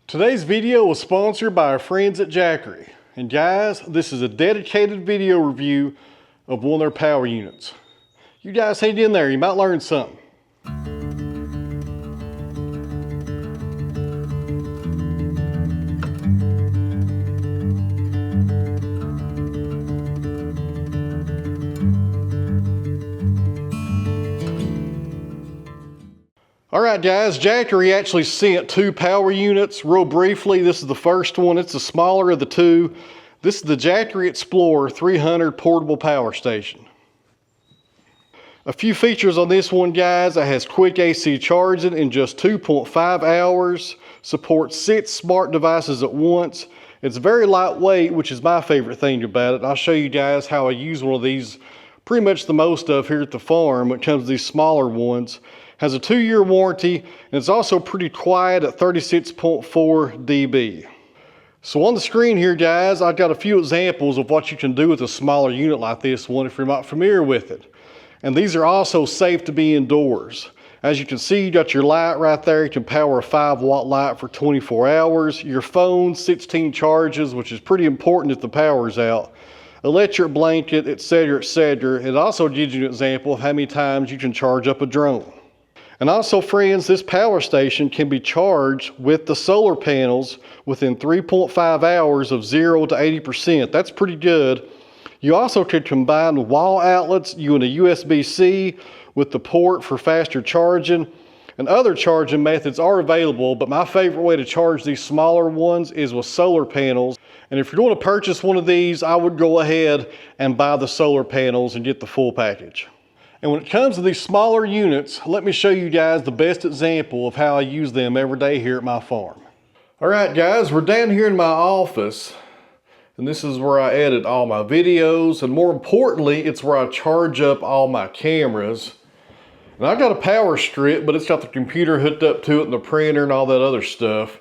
Today's video was sponsored by our friends at Jackery. And guys, this is a dedicated video review of one of their power units. You guys hang in there, you might learn something. All right guys, Jackery actually sent two power units real briefly. This is the first one, it's the smaller of the two. This is the Jackery Explorer 300 portable power station. A few features on this one guys, it has quick AC charging in just 2.5 hours, supports 6 smart devices at once. It's very lightweight, which is my favorite thing about it. I'll show you guys how I use one of these pretty much the most of here at the farm when it comes to these smaller ones. Has a 2-year warranty, and it's also pretty quiet at 36.4 dB. So on the screen here, guys, I've got a few examples of what you can do with a smaller unit like this one if you're not familiar with it. And these are also safe to be indoors. As you can see, you got your light right there. You can power a 5-watt light for 24 hours. Your phone, 16 charges, which is pretty important if the power's out. Electric blanket, etc., etc. It also gives you an example of how many times you can charge up a drone. And also friends, this power station can be charged with the solar panels within 3.5 hours of 0 to 80%. That's pretty good. You also could combine the wall outlets, and a USB-C with the port for faster charging. And other charging methods are available, but my favorite way to charge these smaller ones is with solar panels. And if you're going to purchase one of these, I would go ahead and buy the solar panels and get the full package. And when it comes to these smaller units, let me show you guys the best example of how I use them every day here at my farm. All right guys, we're down here in my office, and this is where I edit all my videos, and more importantly, it's where I charge up all my cameras. And I've got a power strip, but it's got the computer hooked up to it and the printer and all that other stuff.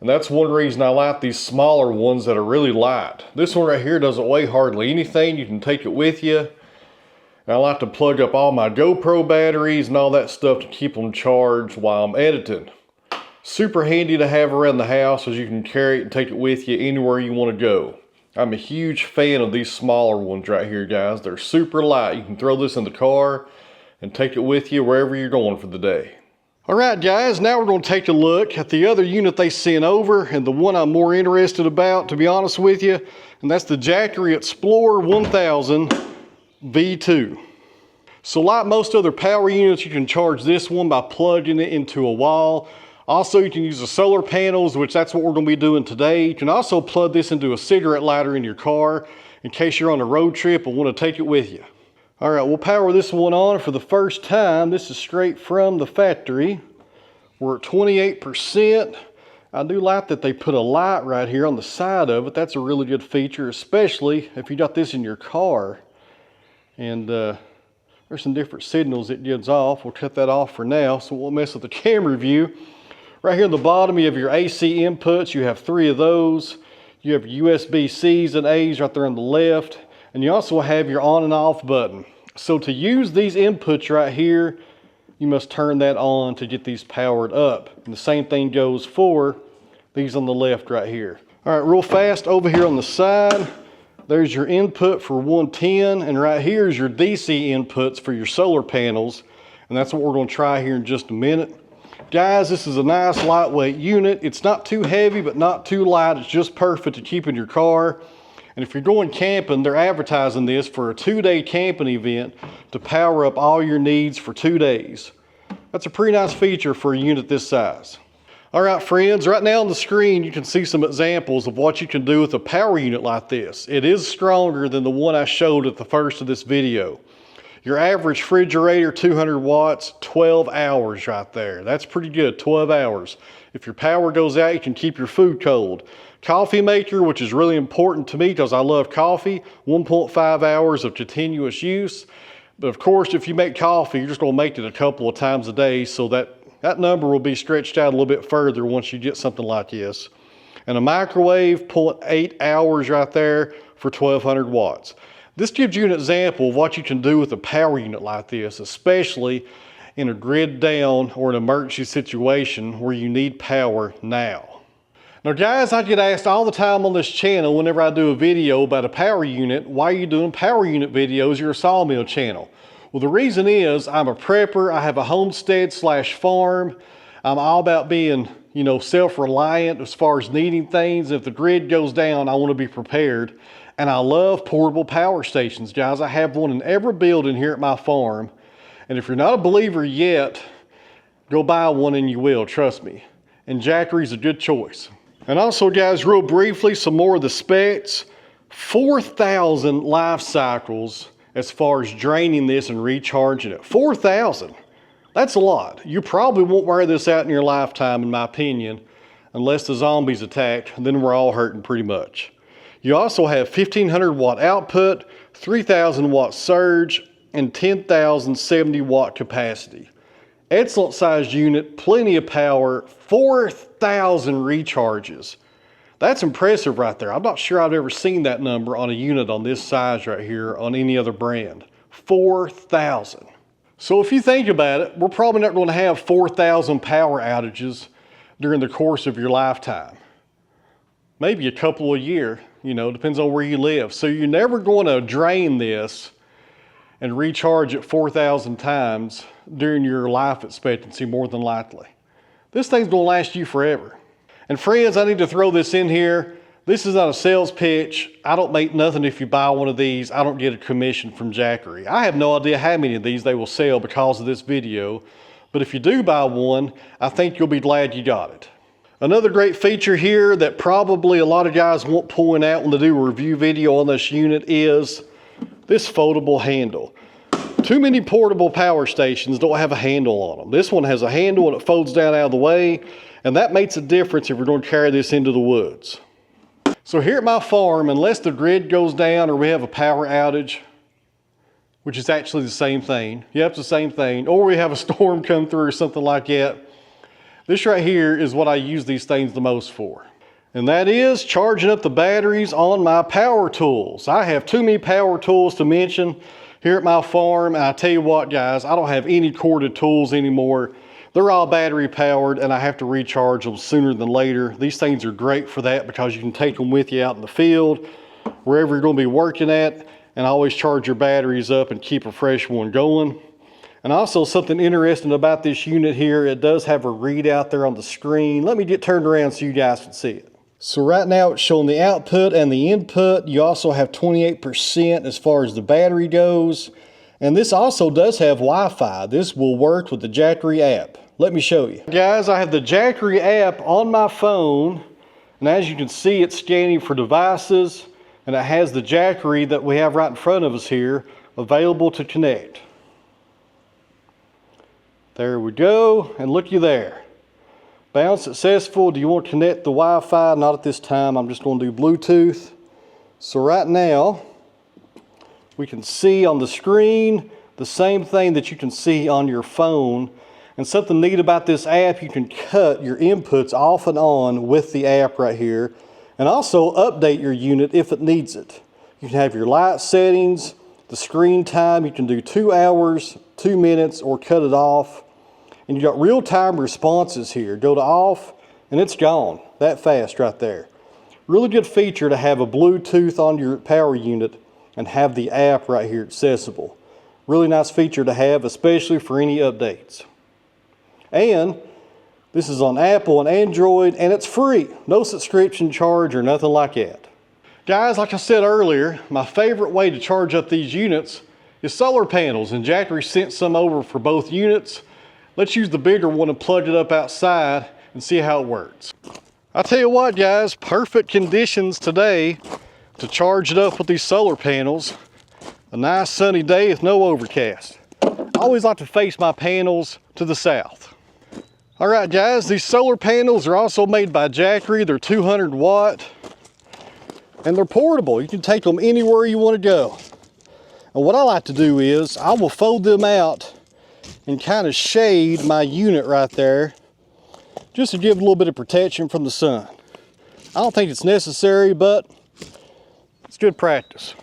And that's one reason I like these smaller ones that are really light. This one right here doesn't weigh hardly anything. You can take it with you. I like to plug up all my GoPro batteries and all that stuff to keep them charged while I'm editing. Super handy to have around the house as you can carry it and take it with you anywhere you want to go. I'm a huge fan of these smaller ones right here guys. They're super light. You can throw this in the car and take it with you wherever you're going for the day. All right guys, now we're going to take a look at the other unit they sent over and the one I'm more interested about, to be honest with you, and that's the Jackery Explorer 1000 V2. So like most other power units, you can charge this one by plugging it into a wall. Also, you can use the solar panels, which that's what we're going to be doing today. You can also plug this into a cigarette lighter in your car in case you're on a road trip and want to take it with you. All right, we'll power this one on for the first time. This is straight from the factory. We're at 28%. I do like that they put a light right here on the side of it. That's a really good feature, especially if you got this in your car. And there's some different signals it gives off. We'll cut that off for now so we won't mess with the camera view. Right here at the bottom you have your AC inputs. You have 3 of those. You have USB-Cs and A's right there on the left. And you also have your on and off button. So to use these inputs right here, you must turn that on to get these powered up. And the same thing goes for these on the left right here. All right, real fast over here on the side. There's your input for 110, and right here is your DC inputs for your solar panels, and that's what we're going to try here in just a minute. Guys, this is a nice lightweight unit. It's not too heavy, but not too light. It's just perfect to keep in your car. And if you're going camping, they're advertising this for a 2-day camping event to power up all your needs for 2 days. That's a pretty nice feature for a unit this size. All right, friends, right now on the screen, you can see some examples of what you can do with a power unit like this. It is stronger than the one I showed at the first of this video. Your average refrigerator, 200 watts, 12 hours right there. That's pretty good, 12 hours. If your power goes out, you can keep your food cold. Coffee maker, which is really important to me because I love coffee, 1.5 hours of continuous use. But of course, if you make coffee, you're just gonna make it a couple of times a day, so that number will be stretched out a little bit further once you get something like this. And a microwave, 0.8 hours right there for 1200 watts. This gives you an example of what you can do with a power unit like this, especially in a grid down or an emergency situation where you need power now. Now guys, I get asked all the time on this channel whenever I do a video about a power unit, why are you doing power unit videos? You're a sawmill channel. Well, the reason is I'm a prepper. I have a homestead / farm. I'm all about being, self-reliant as far as needing things. If the grid goes down, I want to be prepared. And I love portable power stations, guys. I have one in every building here at my farm. And if you're not a believer yet, go buy one and you will, trust me. And Jackery's a good choice. And also guys, real briefly, some more of the specs. 4,000 life cycles as far as draining this and recharging it. 4,000. That's a lot. You probably won't wear this out in your lifetime, in my opinion, unless the zombies attacked, then we're all hurting pretty much. You also have 1,500 watt output, 3,000 watt surge, and 10,070 watt capacity. Excellent sized unit, plenty of power, 4,000 recharges. That's impressive right there. I'm not sure I've ever seen that number on a unit on this size right here on any other brand. 4,000. So if you think about it, we're probably not going to have 4,000 power outages during the course of your lifetime. Maybe a couple a year, depends on where you live. So you're never going to drain this and recharge it 4,000 times during your life expectancy, more than likely. This thing's gonna last you forever. And friends, I need to throw this in here. This is not a sales pitch. I don't make nothing if you buy one of these. I don't get a commission from Jackery. I have no idea how many of these they will sell because of this video. But if you do buy one, I think you'll be glad you got it. Another great feature here that probably a lot of guys won't point out when they do a review video on this unit is this foldable handle. Too many portable power stations don't have a handle on them. This one has a handle and it folds down out of the way, and that makes a difference if we're going to carry this into the woods. So here at my farm, unless the grid goes down or we have a power outage, which is actually the same thing. Yep, it's the same thing. Or we have a storm come through or something like that. This right here is what I use these things the most for. And that is charging up the batteries on my power tools. I have too many power tools to mention here at my farm. And I tell you what, guys, I don't have any corded tools anymore. They're all battery powered and I have to recharge them sooner than later. These things are great for that because you can take them with you out in the field, wherever you're going to be working at, and always charge your batteries up and keep a fresh one going. And also something interesting about this unit here, it does have a readout there on the screen. Let me get turned around so you guys can see it. So right now it's showing the output and the input. You also have 28% as far as the battery goes. And this also does have Wi-Fi. This will work with the Jackery app. Let me show you. Guys, I have the Jackery app on my phone. And as you can see, it's scanning for devices. And it has the Jackery that we have right in front of us here available to connect. There we go. And looky there. Bound successful. Do you want to connect the Wi-Fi? Not at this time. I'm just going to do Bluetooth. So right now, we can see on the screen the same thing that you can see on your phone. And something neat about this app, you can cut your inputs off and on with the app right here. And also update your unit if it needs it. You can have your light settings, the screen time. You can do 2 hours, 2 minutes, or cut it off. And you got real-time responses here. Go to off, and it's gone. That fast right there. Really good feature to have a Bluetooth on your power unit and have the app right here accessible. Really nice feature to have, especially for any updates. And this is on Apple and Android, and it's free. No subscription charge or nothing like that. Guys, like I said earlier, my favorite way to charge up these units is solar panels, and Jackery sent some over for both units. Let's use the bigger one and plug it up outside and see how it works. I'll tell you what, guys, perfect conditions today to charge it up with these solar panels. A nice sunny day with no overcast. I always like to face my panels to the south. All right, guys, these solar panels are also made by Jackery. They're 200 watt and they're portable. You can take them anywhere you want to go. And what I like to do is I will fold them out and kind of shade my unit right there just to give a little bit of protection from the sun. I don't think it's necessary, but it's good practice.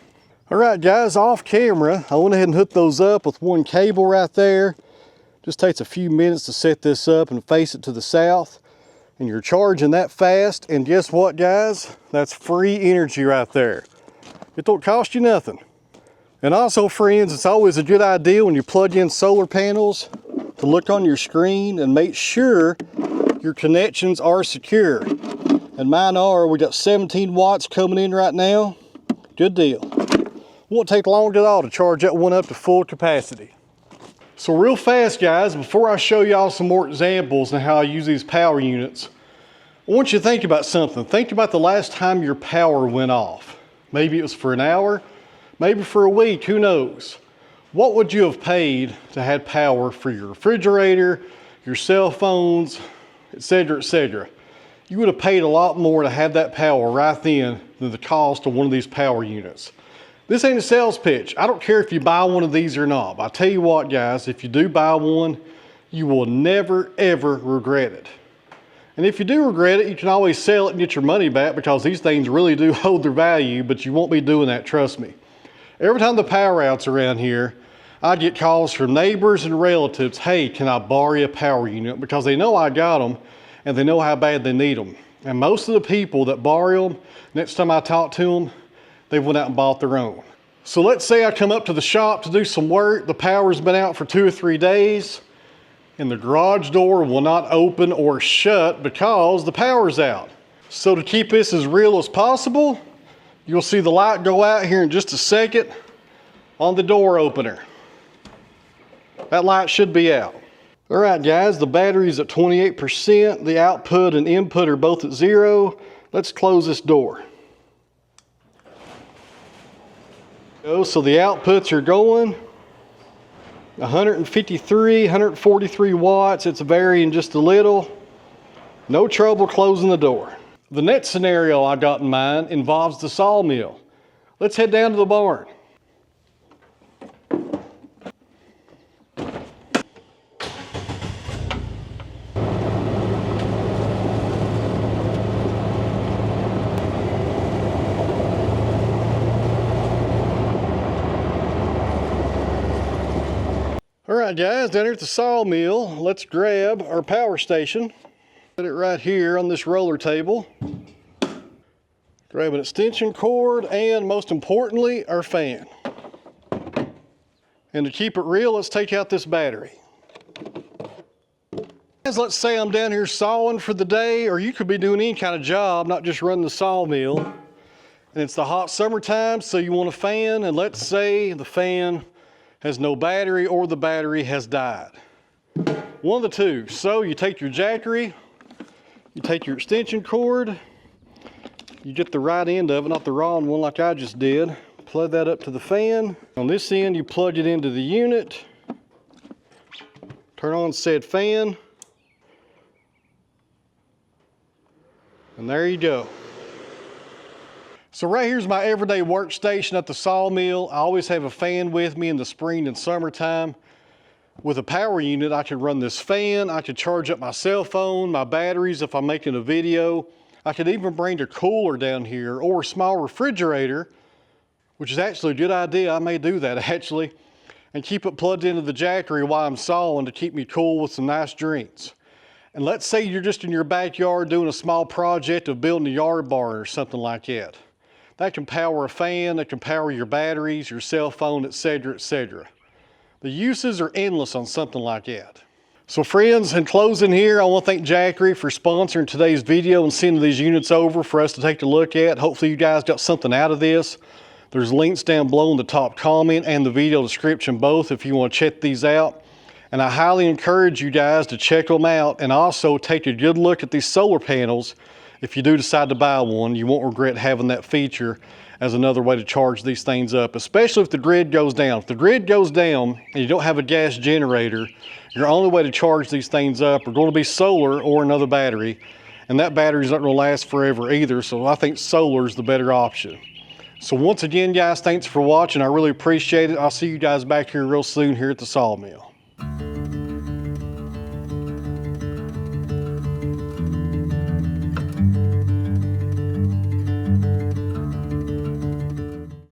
All right, guys, off camera, I went ahead and hooked those up with one cable right there. Just takes a few minutes to set this up and face it to the south. and you're charging that fast, and guess what, guys? That's free energy right there. It don't cost you nothing. And also, friends, it's always a good idea when you plug in solar panels to look on your screen and make sure your connections are secure. And mine are. We got 17 watts coming in right now. Good deal. Won't take long at all to charge that one up to full capacity. So real fast, guys, before I show y'all some more examples on how I use these power units, I want you to think about something. Think about the last time your power went off. Maybe it was for an hour, maybe for a week, who knows? What would you have paid to have power for your refrigerator, your cell phones, etc., etc.? You would have paid a lot more to have that power right then than the cost of one of these power units. This ain't a sales pitch. I don't care if you buy one of these or not. But I tell you what, guys, if you do buy one, you will never, ever regret it. And if you do regret it, you can always sell it and get your money back, because these things really do hold their value, but you won't be doing that, trust me. Every time the power out's around here, I get calls from neighbors and relatives, hey, can I borrow you a power unit? Because they know I got them and they know how bad they need them. And most of the people that borrow them, next time I talk to them, they went out and bought their own. So let's say I come up to the shop to do some work, the power's been out for 2 or 3 days, and the garage door will not open or shut because the power's out. So to keep this as real as possible, you'll see the light go out here in just a second on the door opener. That light should be out. All right, guys, the battery's at 28%. The output and input are both at 0. Let's close this door. So the outputs are going 153, 143 watts. It's varying just a little. No trouble closing the door. The next scenario I got in mind involves the sawmill. Let's head down to the barn. All right, guys, down here at the sawmill, let's grab our power station. Put it right here on this roller table. Grab an extension cord and, most importantly, our fan. And to keep it real, let's take out this battery. Guys, let's say I'm down here sawing for the day, or you could be doing any kind of job, not just running the sawmill. And it's the hot summertime, so you want a fan, and let's say the fan has no battery or the battery has died. One of the two. So you take your Jackery, you take your extension cord, you get the right end of it, not the wrong one like I just did. Plug that up to the fan. On this end, you plug it into the unit. Turn on said fan. And there you go. So right here's my everyday workstation at the sawmill. I always have a fan with me in the spring and summertime. With a power unit, I could run this fan, I could charge up my cell phone, my batteries if I'm making a video. I could even bring a cooler down here or a small refrigerator, which is actually a good idea. I may do that actually, and keep it plugged into the Jackery while I'm sawing to keep me cool with some nice drinks. And let's say you're just in your backyard doing a small project of building a yard barn or something like that. That can power a fan, that can power your batteries, your cell phone, etc., etc. The uses are endless on something like that. So friends, in closing here, I want to thank Jackery for sponsoring today's video and sending these units over for us to take a look at. Hopefully you guys got something out of this. There's links down below in the top comment and the video description both if you want to check these out. And I highly encourage you guys to check them out and also take a good look at these solar panels. If you do decide to buy one, you won't regret having that feature as another way to charge these things up, especially if the grid goes down. If the grid goes down and you don't have a gas generator, your only way to charge these things up are going to be solar or another battery. And that battery's not going to last forever either, so I think solar is the better option. So once again, guys, thanks for watching. I really appreciate it. I'll see you guys back here real soon here at the sawmill.